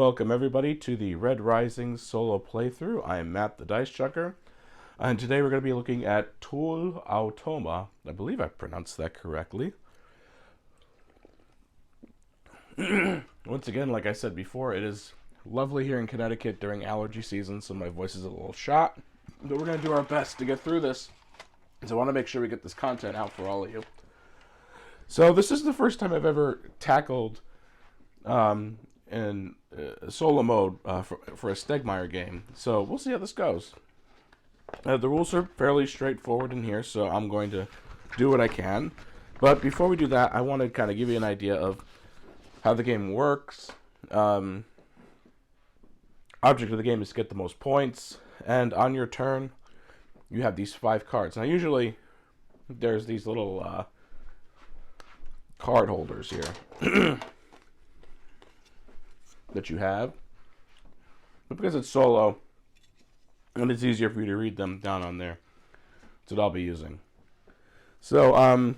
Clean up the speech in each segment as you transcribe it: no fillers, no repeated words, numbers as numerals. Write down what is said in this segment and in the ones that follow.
welcome everybody to the Red Rising solo playthrough. I am Matt the Dice Chucker, and today we're going to be looking at Tull Toma. I believe I pronounced that correctly. Once again, like I said before, it is lovely here in Connecticut during allergy season, so my voice is a little shot. But we're going to do our best to get through this, so I want to make sure we get this content out for all of you. So this is the first time I've ever tackled in solo mode for a Stegmaier game. So we'll see how this goes. The rules are fairly straightforward in here, so I'm going to do what I can. But before we do that, I want to kind of give you an idea of how the game works. Object of the game is to get the most points, and on your turn, you have these 5 cards. Now usually, there's these little card holders here that you have, but because it's solo and it's easier for you to read them down on there, that's what I'll be using. So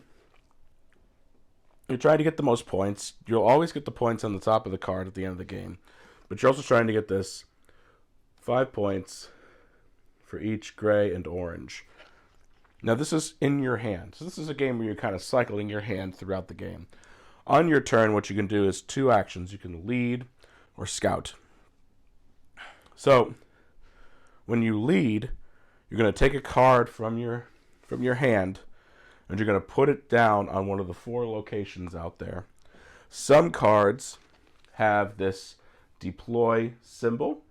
you're trying to get the most points. You'll always get the points on the top of the card at the end of the game, but you're also trying to get this 5 points for each gray and orange. Now this is in your hand, so this is a game where you're kind of cycling your hand throughout the game. On your turn, what you can do is 2 actions. You can lead or scout. So when you lead, you're going to take a card from your hand, and you're going to put it down on one of the 4 locations out there. Some cards have this deploy symbol,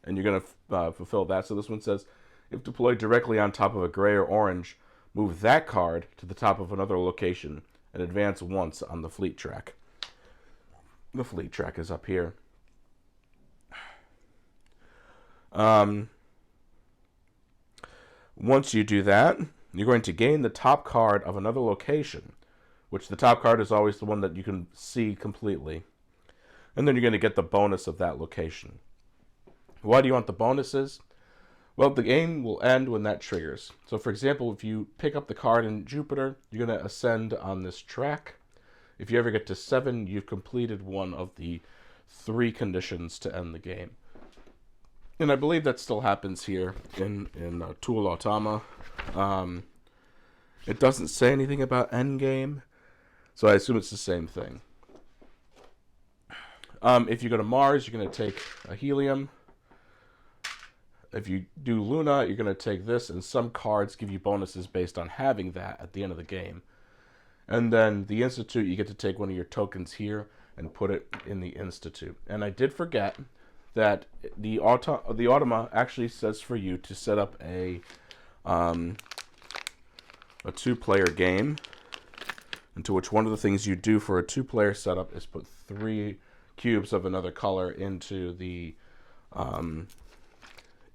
and you're going to fulfill that. So this one says, if deployed directly on top of a gray or orange, move that card to the top of another location and advance once on the fleet track. The fleet track is up here. Once you do that, you're going to gain the top card of another location, which the top card is always the one that you can see completely. And then you're going to get the bonus of that location. Why do you want the bonuses? Well, the game will end when that triggers. So, for example, if you pick up the card in Jupiter, you're going to ascend on this track. If you ever get to 7, you've completed one of the 3 conditions to end the game. And I believe that still happens here in Tull Toma. It doesn't say anything about endgame, so I assume it's the same thing. If you go to Mars, you're going to take a helium. If you do Luna, you're going to take this, and some cards give you bonuses based on having that at the end of the game. And then the Institute, you get to take one of your tokens here and put it in the Institute. And I did forget that the Automa actually says for you to set up a 2-player game, into which one of the things you do for a 2-player setup is put 3 cubes of another color into the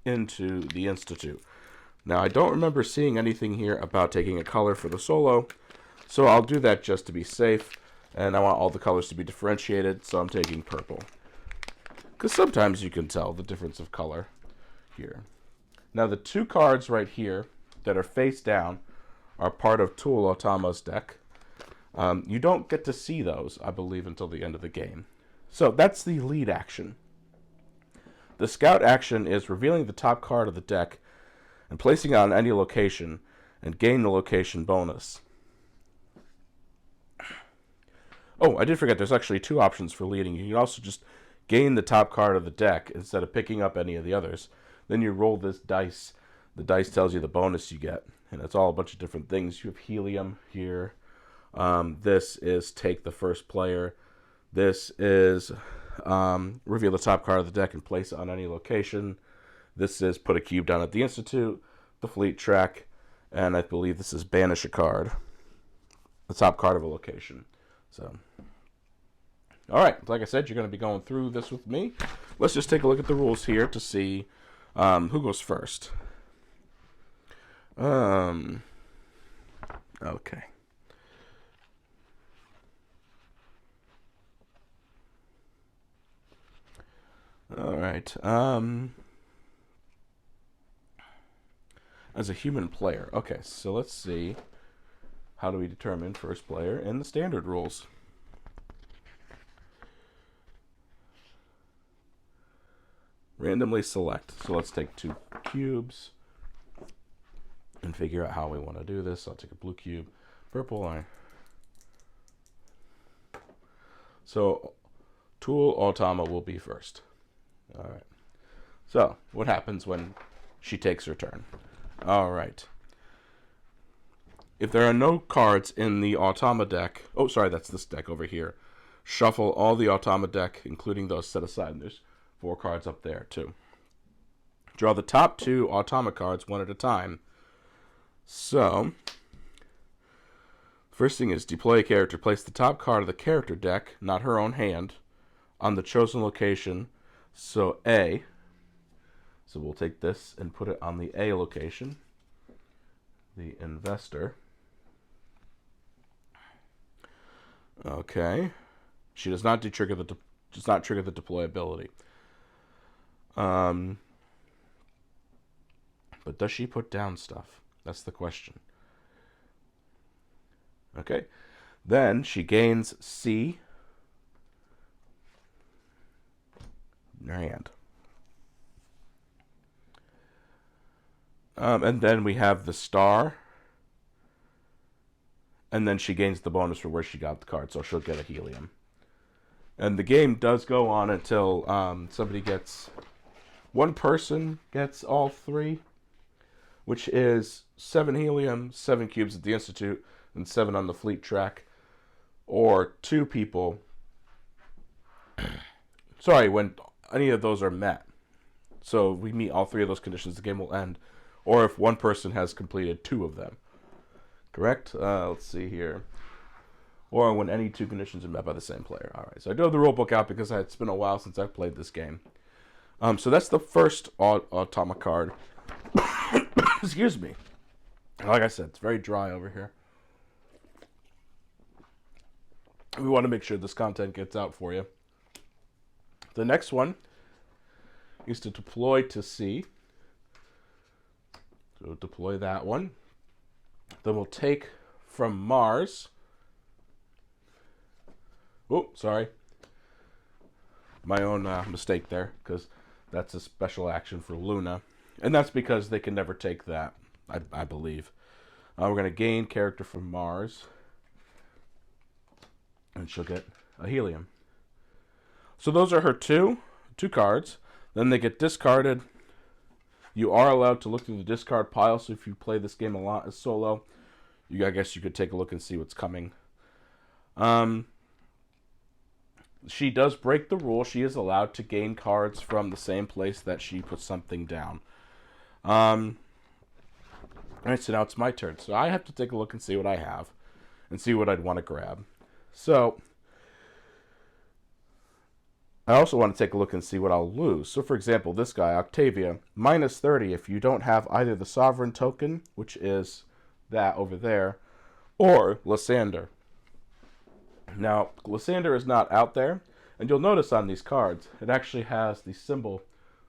Institute. Now, I don't remember seeing anything here about taking a color for the solo, so I'll do that just to be safe, and I want all the colors to be differentiated, so I'm taking purple. Because sometimes you can tell the difference of color here. Now, the 2 cards right here that are face down are part of Tull Toma's deck. You don't get to see those, I believe, until the end of the game. So that's the lead action. The scout action is revealing the top card of the deck and placing it on any location and gain the location bonus. Oh, I did forget, there's actually 2 options for leading. You can also just gain the top card of the deck instead of picking up any of the others. Then you roll this dice. The dice tells you the bonus you get, and it's all a bunch of different things. You have helium here. This is take the first player. This is reveal the top card of the deck and place it on any location. This is put a cube down at the Institute, the fleet track, and I believe this is banish a card, the top card of a location. So, all right, like I said, you're going to be going through this with me. Let's just take a look at the rules here to see who goes first. Okay. All right. As a human player. Okay, so let's see. How do we determine first player in the standard rules? randomly select. So let's take 2 cubes and figure out how we want to do this. I'll take a blue cube, purple line. So Tull Toma will be first. All right. So what happens when she takes her turn? All right. If there are no cards in the Toma deck, oh, sorry, that's this deck over here. Shuffle all the Toma deck, including those set aside. And there's 4 cards up there, too. Draw the top 2 Toma cards one at a time. So, first thing is deploy a character. Place the top card of the character deck, not her own hand, on the chosen location. So, A. So, we'll take this and put it on the A location. The investor. Okay. She does not trigger the deployability. But does she put down stuff? That's the question. Okay. Then she gains C in her hand. And then we have the star. And then she gains the bonus for where she got the card, so she'll get a helium. And the game does go on until one person gets all 3, which is 7 helium, 7 cubes at the Institute, and 7 on the fleet track. Or 2 people. Sorry, when any of those are met. So if we meet all 3 of those conditions, the game will end. Or if one person has completed 2 of them. Correct? Let's see here. Or when any 2 conditions are met by the same player. All right. So I do have the rulebook out because it's been a while since I've played this game. So that's the first Toma card. Excuse me. Like I said, it's very dry over here. We want to make sure this content gets out for you. The next one is to deploy to C. So deploy that one. Then we'll take from Mars. Oh, sorry. My own mistake there, because that's a special action for Luna. And that's because they can never take that, I believe. We're going to gain character from Mars. And she'll get a helium. So those are her two cards. Then they get discarded. You are allowed to look through the discard pile, so if you play this game a lot as solo, I guess you could take a look and see what's coming. She does break the rule. She is allowed to gain cards from the same place that she puts something down. Alright, so now it's my turn. So I have to take a look and see what I have, and see what I'd want to grab. So I also want to take a look and see what I'll lose. So, for example, this guy, Octavia, minus 30 if you don't have either the Sovereign token, which is that over there, or Lysander. Now, Lysander is not out there, and you'll notice on these cards, it actually has the symbol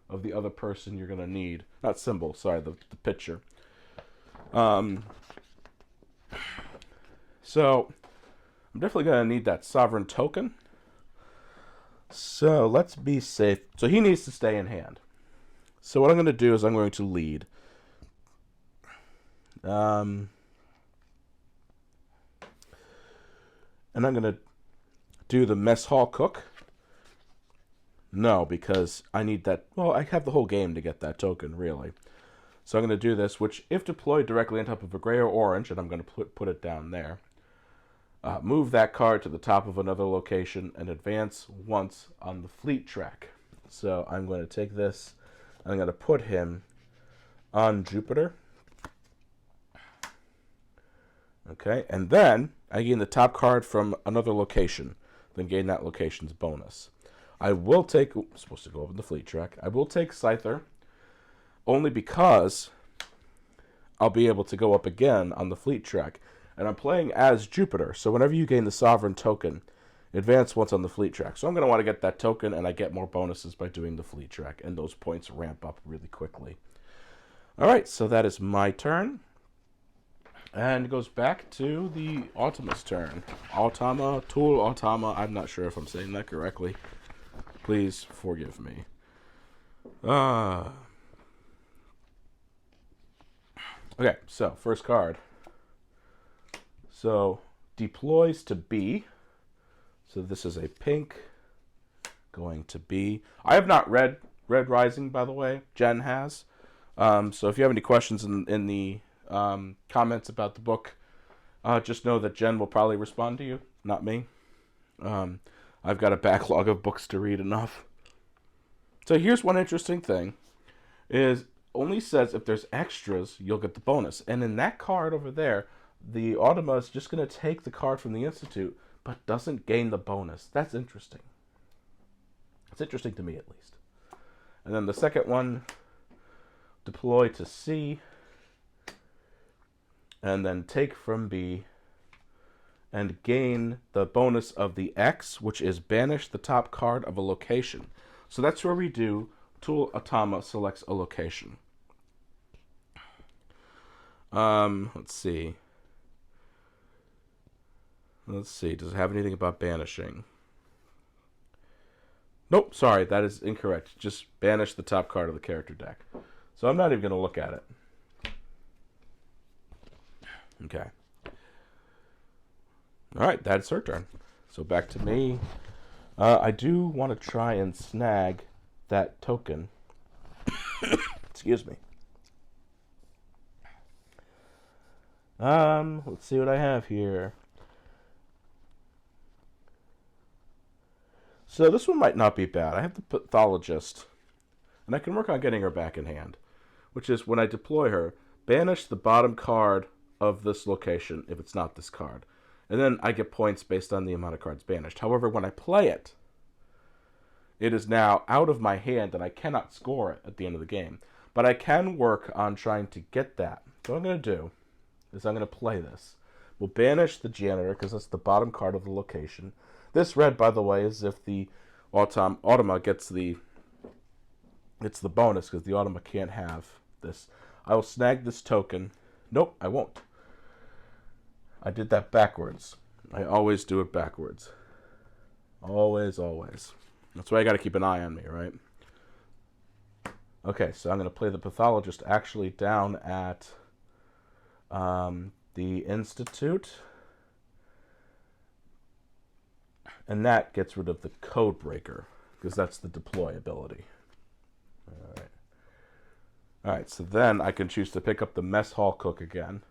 of the other person you're going to need. Not symbol, sorry, the picture. So, I'm definitely going to need that Sovereign token. So let's be safe. So he needs to stay in hand. So what I'm going to do is I'm going to lead. And I'm going to do the mess hall cook. No, because I need that. Well, I have the whole game to get that token, really. So I'm going to do this, which if deployed directly on top of a gray or orange, and I'm going to put it down there. Move that card to the top of another location and advance once on the fleet track. So I'm going to take this, and I'm going to put him on Jupiter. Okay, and then I gain the top card from another location, then gain that location's bonus. I will take, I'm supposed to go over the fleet track. I will take Scyther, only because I'll be able to go up again on the fleet track. And I'm playing as Jupiter, so whenever you gain the Sovereign token, advance once on the fleet track. So I'm going to want to get that token, and I get more bonuses by doing the fleet track, and those points ramp up really quickly. Alright, so that is my turn. And it goes back to the Automa's turn. Tull, I'm not sure if I'm saying that correctly. Please forgive me. Okay, so first card. So deploys to B. So this is a pink going to B. I have not read Red Rising, by the way. Jen has. So if you have any questions in the comments about the book, just know that Jen will probably respond to you, not me. I've got a backlog of books to read enough. So here's one interesting thing, is only says if there's extras, you'll get the bonus. And in that card over there, the Automa is just going to take the card from the Institute, but doesn't gain the bonus. That's interesting. It's interesting to me, at least. And then the second one, deploy to C, and then take from B, and gain the bonus of the X, which is banish the top card of a location. So that's where we do Tull Atama selects a location. Let's see. Does it have anything about banishing? Nope, sorry, that is incorrect. Just banish the top card of the character deck. So I'm not even going to look at it. Okay. Alright, that's her turn. So back to me. I do want to try and snag that token. Excuse me. Let's see what I have here. So this one might not be bad. I have the Pathologist, and I can work on getting her back in hand, which is when I deploy her, banish the bottom card of this location if it's not this card. And then I get points based on the amount of cards banished. However, when I play it, it is now out of my hand and I cannot score it at the end of the game. But I can work on trying to get that. So what I'm going to do is I'm going to play this. We'll banish the Janitor because that's the bottom card of the location. This red, by the way, is if the Automa gets the bonus because the Automa can't have this. I will snag this token. Nope, I won't. I did that backwards. I always do it backwards. Always, always. That's why I got to keep an eye on me, right? Okay, so I'm going to play the Pathologist actually down at the Institute. And that gets rid of the Code Breaker, because that's the deploy ability. Alright, so then I can choose to pick up the Mess Hall Cook again.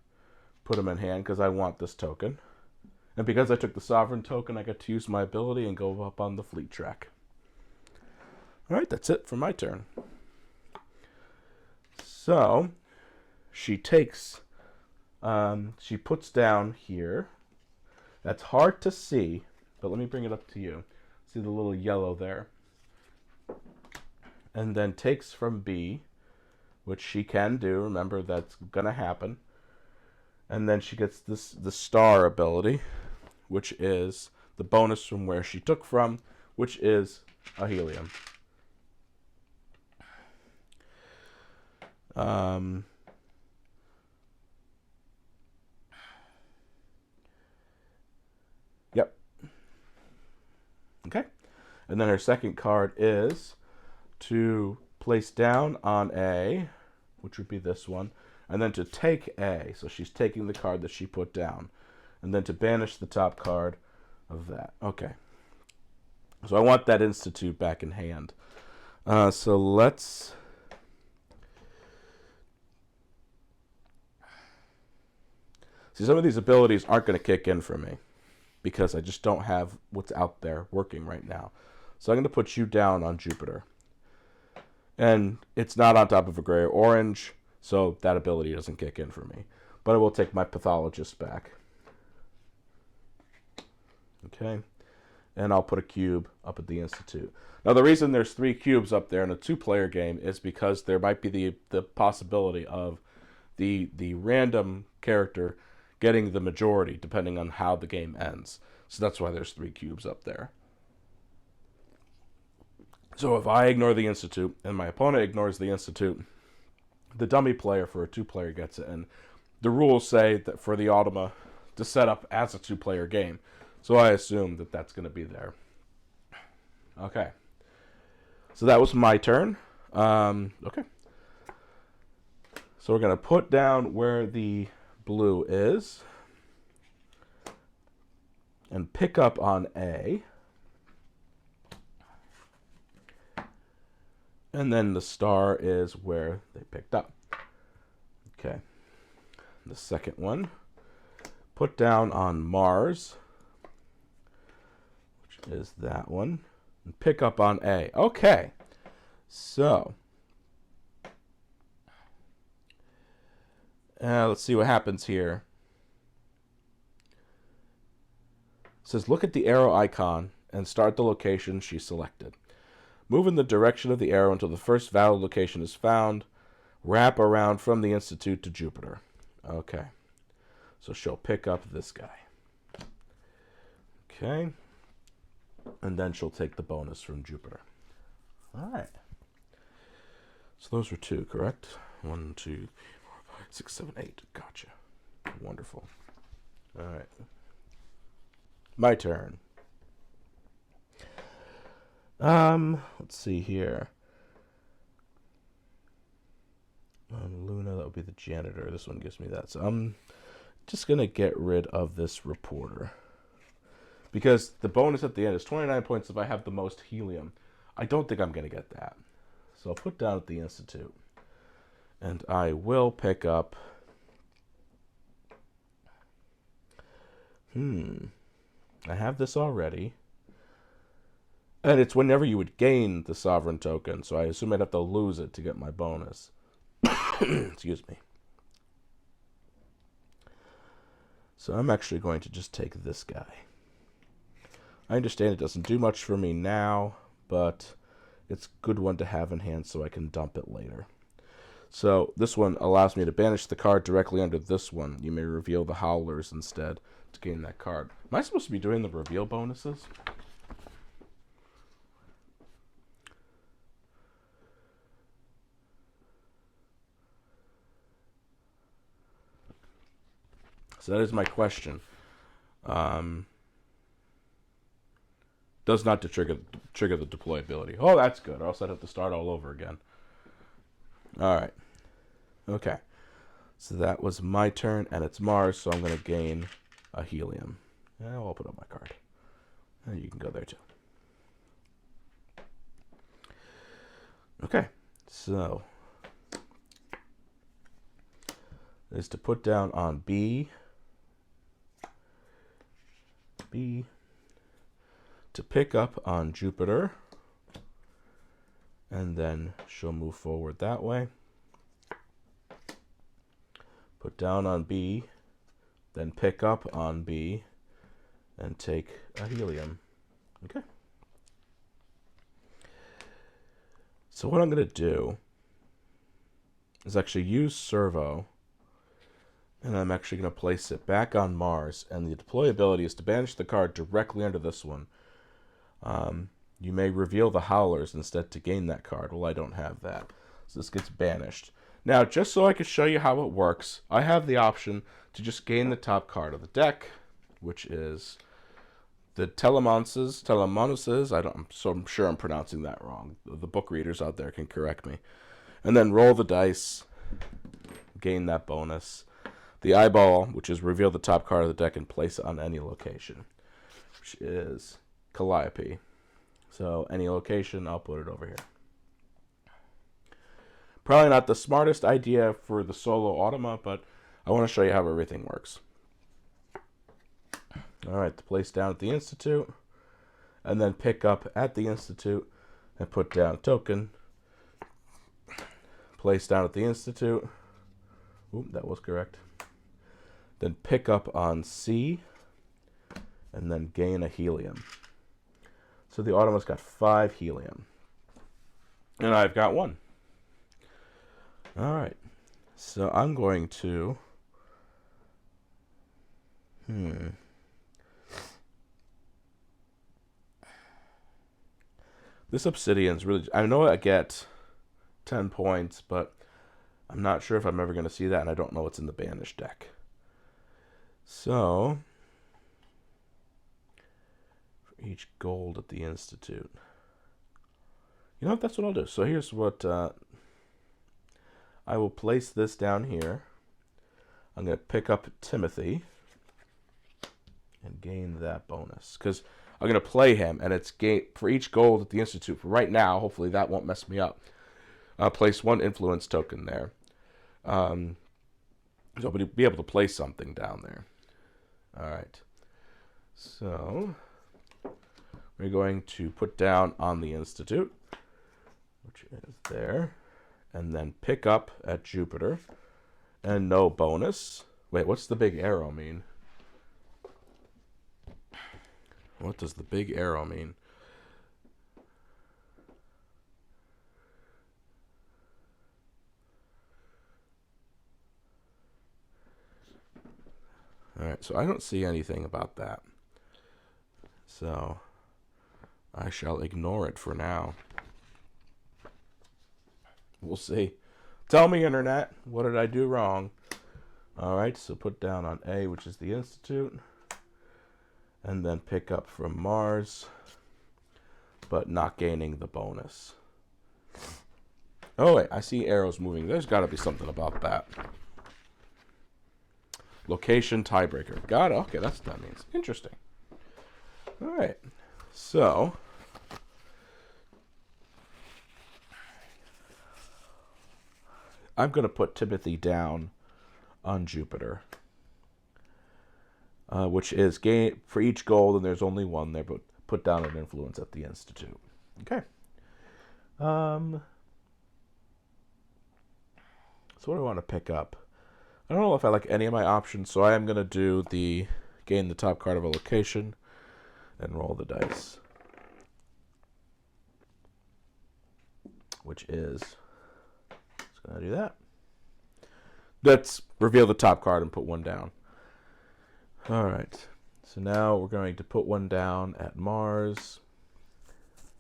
Put him in hand because I want this token. And because I took the Sovereign token, I get to use my ability and go up on the fleet track. Alright, that's it for my turn. So, she takes, she puts down here. That's hard to see, but let me bring it up to you. See the little yellow there. And then takes from B, which she can do. Remember, that's going to happen. And then she gets the star ability, which is the bonus from where she took from, which is a helium. Yep. Okay. And then her second card is to place down on A, which would be this one, and then to take A. So she's taking the card that she put down. And then to banish the top card of that. Okay. So I want that Institute back in hand. So let's... See, some of these abilities aren't going to kick in for me because I just don't have what's out there working right now. So I'm going to put you down on Jupiter. And it's not on top of a gray or orange, so that ability doesn't kick in for me. But I will take my Pathologist back. Okay. And I'll put a cube up at the Institute. Now, the reason there's 3 cubes up there in a 2-player game is because there might be the possibility of the random character getting the majority depending on how the game ends. So that's why there's 3 cubes up there. So if I ignore the Institute and my opponent ignores the Institute, the dummy player for a 2-player gets it. And the rules say that for the Automa to set up as a 2-player game. So I assume that that's going to be there. Okay. So that was my turn. Okay. So we're going to put down where the blue is and pick up on A. And then the star is where they picked up. Okay. The second one, put down on Mars, which is that one, and pick up on A. Okay. So, let's see what happens here. It says, look at the arrow icon and start the location she selected. Move in the direction of the arrow until the first valid location is found. Wrap around from the Institute to Jupiter. Okay. So she'll pick up this guy. Okay. And then she'll take the bonus from Jupiter. All right. So those were 2, correct? 1, 2, 3, 4, 5, 6, 7, 8. Gotcha. Wonderful. All right. My turn. Let's see here. Luna, that would be the janitor. This one gives me that. So I'm just going to get rid of this reporter. Because the bonus at the end is 29 points if I have the most helium. I don't think I'm going to get that. So I'll put down at the Institute. And I will pick up... I have this already. And it's whenever you would gain the sovereign token. So I assume I'd have to lose it to get my bonus. Excuse me. So I'm actually going to just take this guy. I understand it doesn't do much for me now, but it's a good one to have in hand so I can dump it later. So this one allows me to banish the card directly under this one. You may reveal the Howlers instead to gain that card. Am I supposed to be doing the reveal bonuses? So that is my question. Does not to trigger the deployability. Oh, that's good. Or else I'd have to start all over again. All right. Okay. So that was my turn, and it's Mars, so I'm going to gain a helium. And I'll open up my card. And you can go there too. Okay. So is to put down on B, to pick up on Jupiter, and then she'll move forward that way. Put down on B, then pick up on B, and take a helium. Okay. So what I'm going to do is actually use servo, and I'm actually going to place it back on Mars, and the deployability is to banish the card directly under this one. You may reveal the Howlers instead to gain that card. Well, I don't have that, so this gets banished. Now, just so I can show you how it works, I have the option to just gain the top card of the deck, which is the Telemonses. I'm sure I'm pronouncing that wrong. The book readers out there can correct me. And then roll the dice, gain that bonus. The eyeball, which is reveal the top card of the deck and place it on any location, which is Calliope. So any location, I'll put it over here. Probably not the smartest idea for the solo Automa, but I want to show you how everything works. All right, to place down at the Institute, and then pick up at the Institute and put down a token. Place down at the Institute. Oop, that was correct. Then pick up on C, and then gain a helium. So the Automa's got 5 helium. And I've got 1. All right. So I'm going to... This Obsidian's really... I know I get 10 points, but I'm not sure if I'm ever going to see that, and I don't know what's in the banished deck. So... each gold at the Institute. You know what? That's what I'll do. So here's what I will place this down here. I'm going to pick up Timothy and gain that bonus. Because I'm going to play him, and it's for each gold at the Institute. For right now, hopefully that won't mess me up. I'll place 1 influence token there. So I'll be able to place something down there. All right. So we're going to put down on the Institute, which is there, and then pick up at Jupiter, and no bonus. Wait, what's the big arrow mean? What does the big arrow mean? All right, so I don't see anything about that. So I shall ignore it for now. We'll see. Tell me, Internet, what did I do wrong? All right, so put down on A, which is the Institute, and then pick up from Mars, but not gaining the bonus. Oh, wait, I see arrows moving. There's got to be something about that. Location tiebreaker. Got it. Okay, that's what that means. Interesting. All right. So I'm going to put Timothy down on Jupiter, which is gain for each gold, and there's only 1 there, but put down an influence at the Institute. Okay. So what do I want to pick up? I don't know if I like any of my options, so I am going to do the gain the top card of a location and roll the dice, which is, just going to do that. Let's reveal the top card and put 1 down. All right, so now we're going to put 1 down at Mars,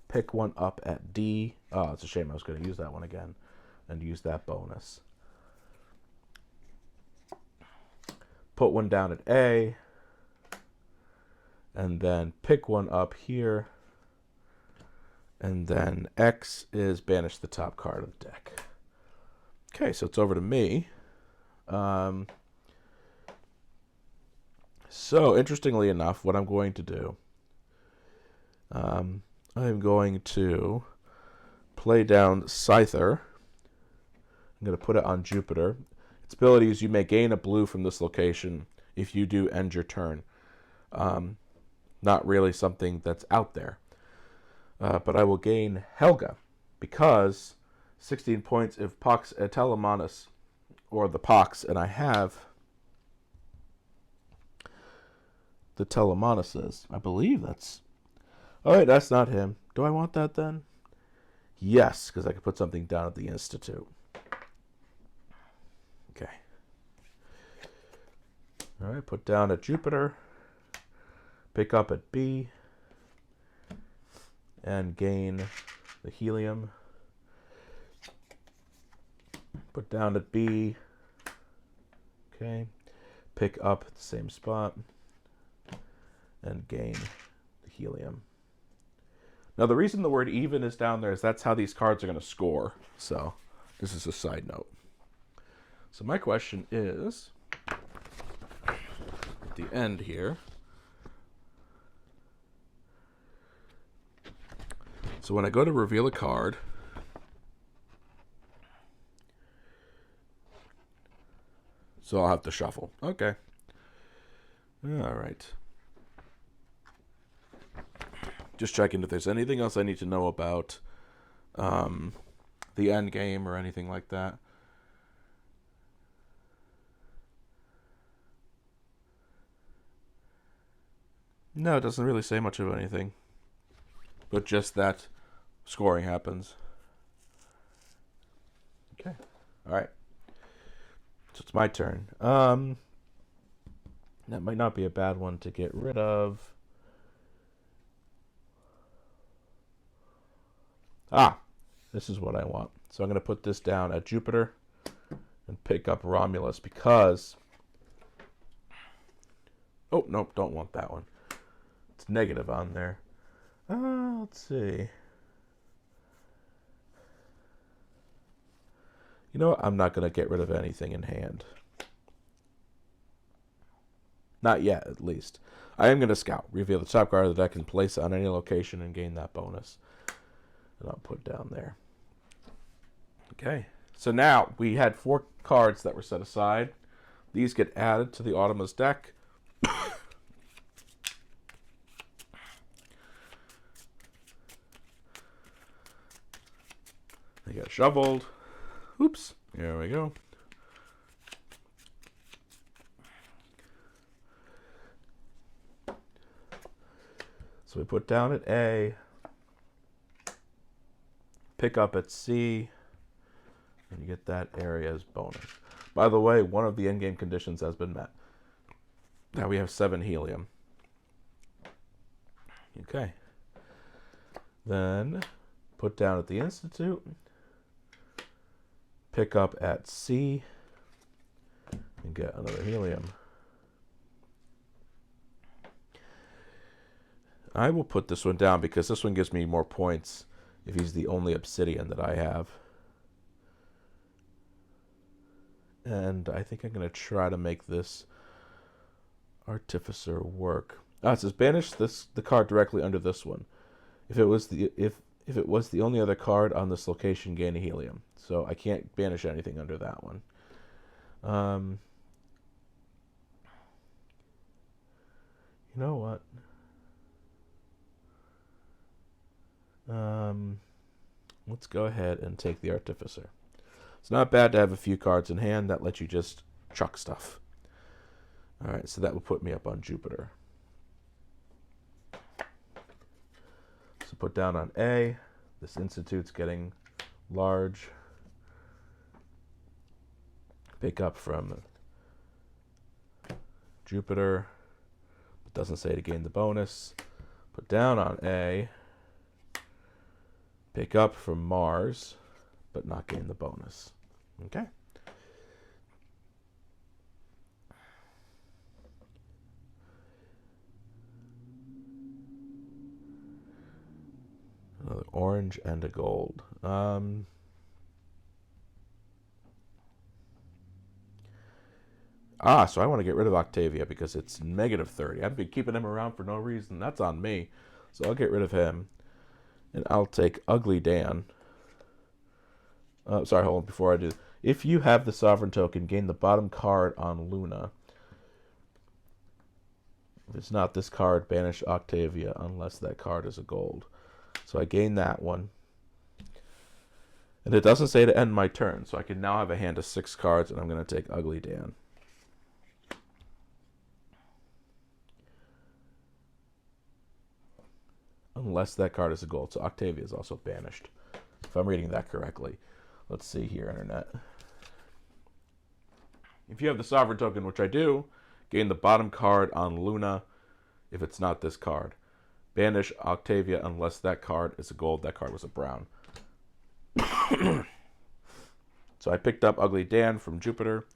pick 1 up at D. Oh, it's a shame I was going to use that one again and use that bonus. Put 1 down at A, and then pick 1 up here, and then X is banish the top card of the deck. Okay, so it's over to me. So, interestingly enough, what I'm going to do, I'm going to play down Scyther. I'm going to put it on Jupiter. Its ability is you may gain a blue from this location if you do end your turn. Not really something that's out there. But I will gain Helga because 16 points if Pox Telemanus, or the Pox, and I have the Telemanuses. I believe that's... Oh, wait, that's not him. Do I want that then? Yes, because I could put something down at the Institute. Okay. All right, put down at Jupiter. Pick up at B. And gain the helium. Put down at B. Okay. Pick up at the same spot. And gain the helium. Now, the reason the word even is down there is that's how these cards are going to score. So, this is a side note. So, my question is, at the end here, so when I go to reveal a card, so I'll have to shuffle. Okay. All right. Just checking if there's anything else I need to know about the end game or anything like that. No, it doesn't really say much of anything. But just that scoring happens. Okay. All right. So it's my turn. That might not be a bad one to get rid of. This is what I want. So I'm going to put this down at Jupiter and pick up Romulus because... Oh, nope, don't want that one. It's negative on there. Let's see. You know what? I'm not going to get rid of anything in hand. Not yet, at least. I am going to scout. Reveal the top card of the deck and place it on any location and gain that bonus. And I'll put down there. Okay. So now we had 4 cards that were set aside. These get added to the Automa's deck. They get shuffled. Oops. There we go. So we put down at A, pick up at C, and you get that area as bonus. By the way, one of the endgame conditions has been met. Now we have 7 helium. Okay. Then put down at the Institute, pick up at C, and get another helium. I will put this one down because this one gives me more points if he's the only obsidian that I have. And I think I'm going to try to make this Artificer work. It says banish the card directly under this one. If it was the only other card on this location, gain a helium. So I can't banish anything under that one. You know what? Let's go ahead and take the Artificer. It's not bad to have a few cards in hand that let you just chuck stuff. Alright, so that will put me up on Jupiter. So put down on A. This Institute's getting large. Pick up from Jupiter. It doesn't say to gain the bonus. Put down on A. Pick up from Mars, but not gain the bonus. Okay. Another orange and a gold. So I want to get rid of Octavia because it's negative 30. I've been keeping him around for no reason. That's on me. So I'll get rid of him. And I'll take Ugly Dan. Sorry, hold on. Before I do, if you have the Sovereign token, gain the bottom card on Luna. If it's not this card, banish Octavia unless that card is a gold. So I gain that one. And it doesn't say to end my turn, so I can now have a hand of 6 cards, and I'm going to take Ugly Dan. Unless that card is a gold. So Octavia is also banished, if I'm reading that correctly. Let's see here, Internet. If you have the Sovereign token, which I do, gain the bottom card on Luna if it's not this card. Banish Octavia unless that card is a gold. That card was a brown. So I picked up Ugly Dan from Jupiter.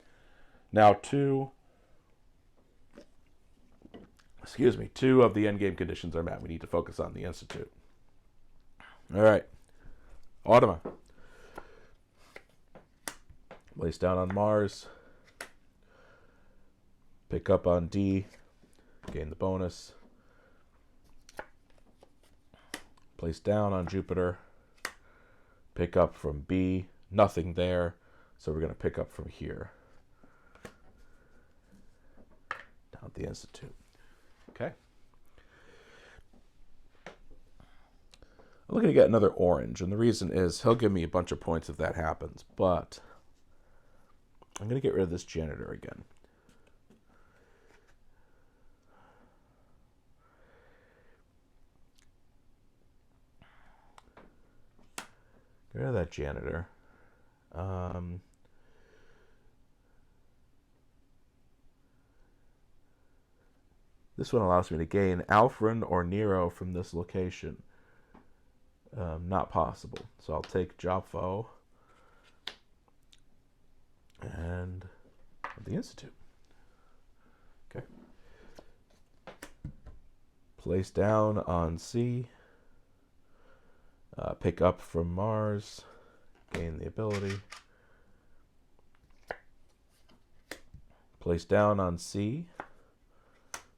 Now two of the endgame conditions are met. We need to focus on the Institute. All right. Automa. Place down on Mars. Pick up on D. Gain the bonus. Place down on Jupiter. Pick up from B. Nothing there. So we're going to pick up from here. Down at the Institute. Okay. I'm looking to get another orange, and the reason is he'll give me a bunch of points if that happens, but I'm going to get rid of this janitor again. Get rid of that janitor. This one allows me to gain Alfred or Nero from this location. Not possible. So I'll take Jopfo and the Institute. Okay. Place down on C. Pick up from Mars. Gain the ability. Place down on C.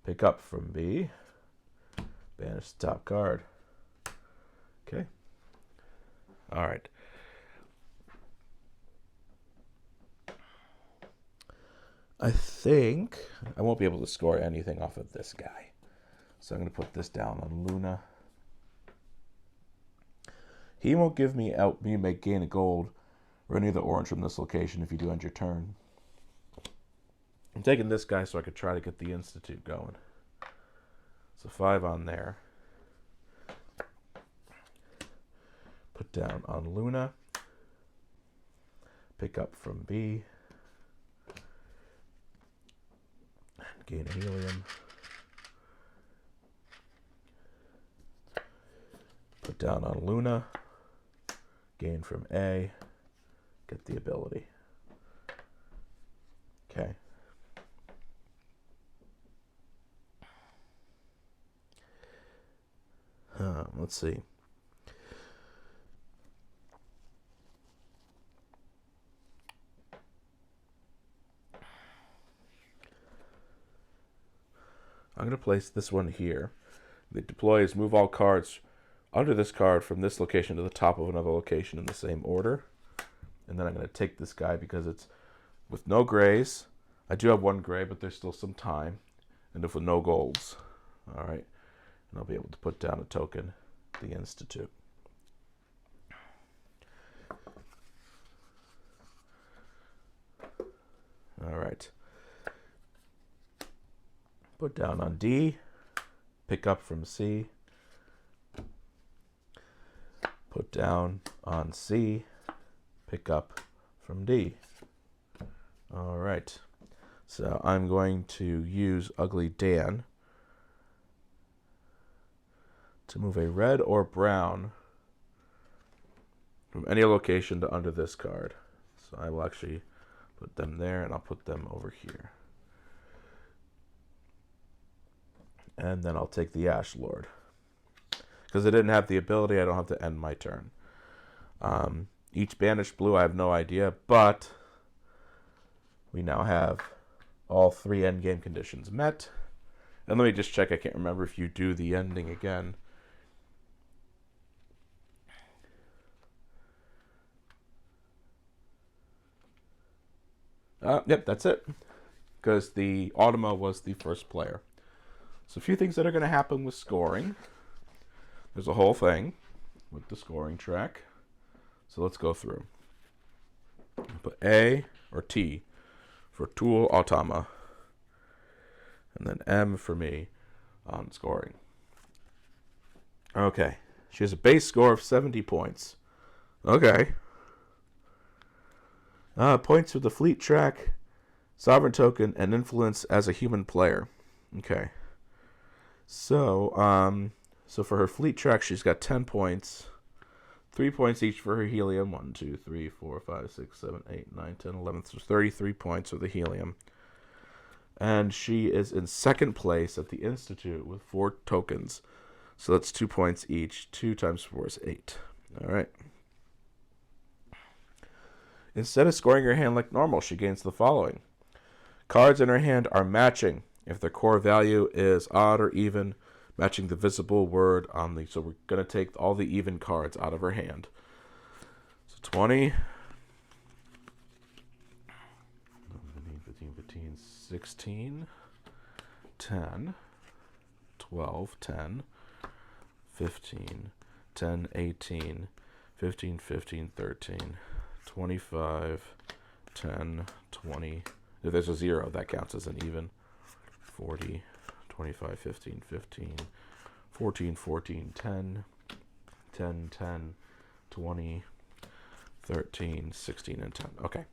Pick up from B. Banish the top card. Okay. All right. I think I won't be able to score anything off of this guy. So I'm going to put this down on Luna. He won't give me make gain a gold or any of the orange from this location if you do end your turn. I'm taking this guy so I could try to get the Institute going. So 5 on there. Put down on Luna. Pick up from B. Gain a helium. Put down on Luna. Gain from A. Get the ability. Okay. Let's see. I'm going to place this one here. The deploy is move all cards under this card from this location to the top of another location in the same order. And then I'm going to take this guy because it's with no grays. I do have 1 gray, but there's still some time. And if with no golds. All right. And I'll be able to put down a token, the Institute. All right. Put down on D. Pick up from C. Put down on C. Pick up from D. All right. So I'm going to use Ugly Dan to move a red or brown from any location to under this card. So I will actually put them there, and I'll put them over here. And then I'll take the Ash Lord. Because I didn't have the ability, I don't have to end my turn. Each banished blue, I have no idea, but we now have all 3 endgame conditions met. And let me just check, I can't remember if you do the ending again. Yep, that's it. Because the Automa was the first player. So a few things that are going to happen with scoring. There's a whole thing with the scoring track. So let's go through. I'll put A or T for Tull Automa. And then M for me on scoring. Okay. She has a base score of 70 points. Okay. Points for the fleet track, sovereign token, and influence as a human player. Okay. So for her fleet track, she's got 10 points. 3 points each for her helium. 1, 2, 3, 4, 5, 6, 7, 8, 9, 10, 11. So 33 points for the helium. And she is in second place at the Institute with 4 tokens. So that's 2 points each. 2 times 4 is 8. All right. Instead of scoring her hand like normal, she gains the following. Cards in her hand are matching if their core value is odd or even, matching the visible word on the... So we're going to take all the even cards out of her hand. So 20, 15, 16, 10, 12, 10, 15, 10, 18, 15, 15, 13, 25, 10, 20. If there's a 0, that counts as an even. 40, 25, 15, 15, 14, 14, 10, 10, 10, 20, 13, 16, and 10. Okay.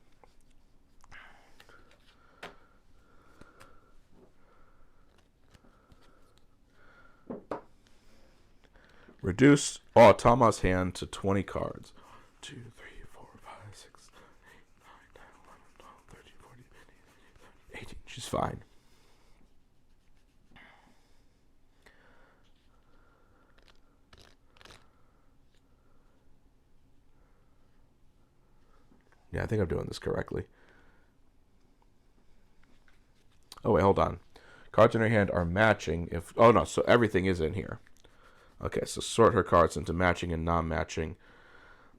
Reduce Toma's hand to 20 cards. 2, 3, 4, 5, 6, 7, 8, 9, 10, 11, 12, 13, 14, 15, 18. She's fine. Yeah, I think I'm doing this correctly. Oh, wait, hold on. Cards in her hand are matching if... Oh, no, so everything is in here. Okay, so sort her cards into matching and non-matching.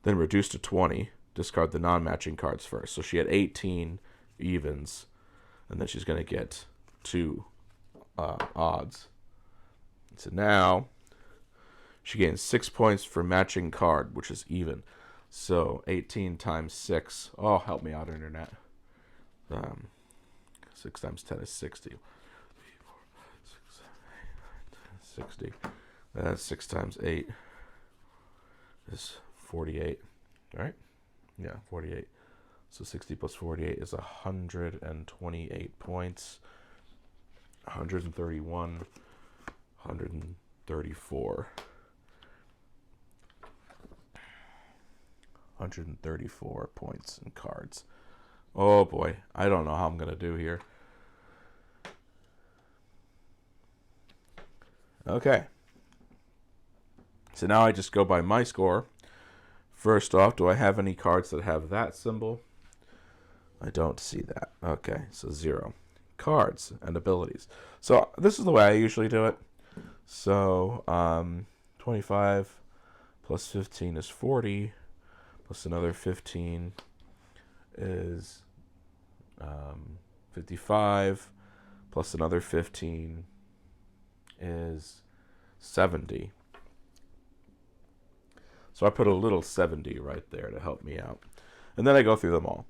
Then reduce to 20. Discard the non-matching cards first. So she had 18 evens. And then she's going to get 2 odds. So now she gains 6 points for matching card, which is even. So 18 times 6. Oh, help me out, Internet. 6 times 10 is 60. 3, 4, 5, 6, 7, 8, 9, 10, 60. 6 times 8 is 48. Right? Yeah, 48. So 60 plus 48 is 128 points. 131. 134. 134 points in cards. Oh boy, I don't know how I'm going to do here. Okay. So now I just go by my score. First off, do I have any cards that have that symbol? I don't see that. Okay, so 0. Cards and abilities. So this is the way I usually do it. So 25 plus 15 is 40. Plus another 15 is 55. Plus another 15 is 70. So I put a little 70 right there to help me out. And then I go through them all.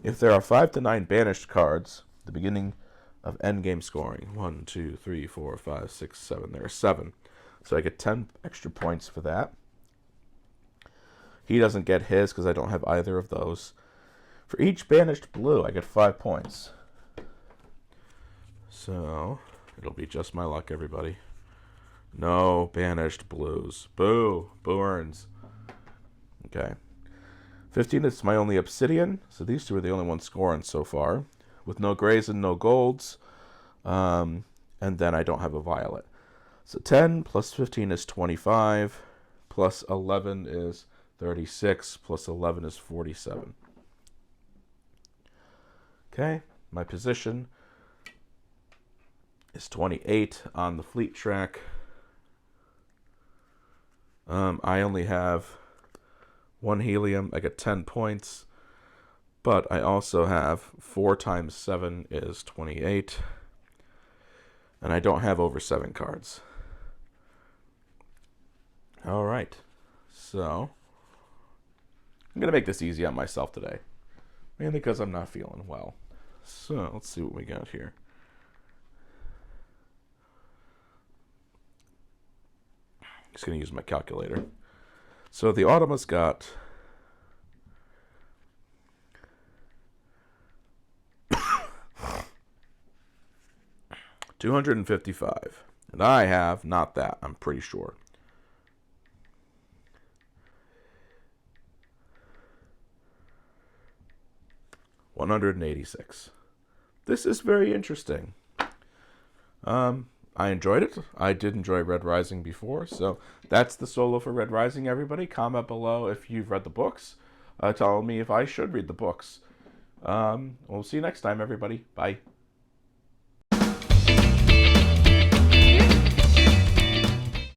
If there are 5 to 9 banished cards, the beginning of endgame scoring. 1, 2, 3, 4, 5, 6, 7. There are 7. So I get 10 extra points for that. He doesn't get his because I don't have either of those. For each banished blue, I get 5 points. So it'll be just my luck, everybody. No banished blues. Boo. Burns. Okay. 15 is my only obsidian. So these two are the only ones scoring so far. With no grays and no golds. And then I don't have a violet. So 10 plus 15 is 25. Plus 11 is 36. Plus 11 is 47. Okay. My position is 28 on the fleet track. I only have 1 helium. I get 10 points. But I also have 4 times 7 is 28. And I don't have over 7 cards. All right. So I'm going to make this easy on myself today. Mainly because I'm not feeling well. So let's see what we got here. Just going to use my calculator. So the Automa's got 255. And I have not that, I'm pretty sure. $186. This is very interesting. I enjoyed it. I did enjoy Red Rising before, so that's the solo for Red Rising, everybody. Comment below if you've read the books. Tell me if I should read the books. We'll see you next time, everybody. Bye.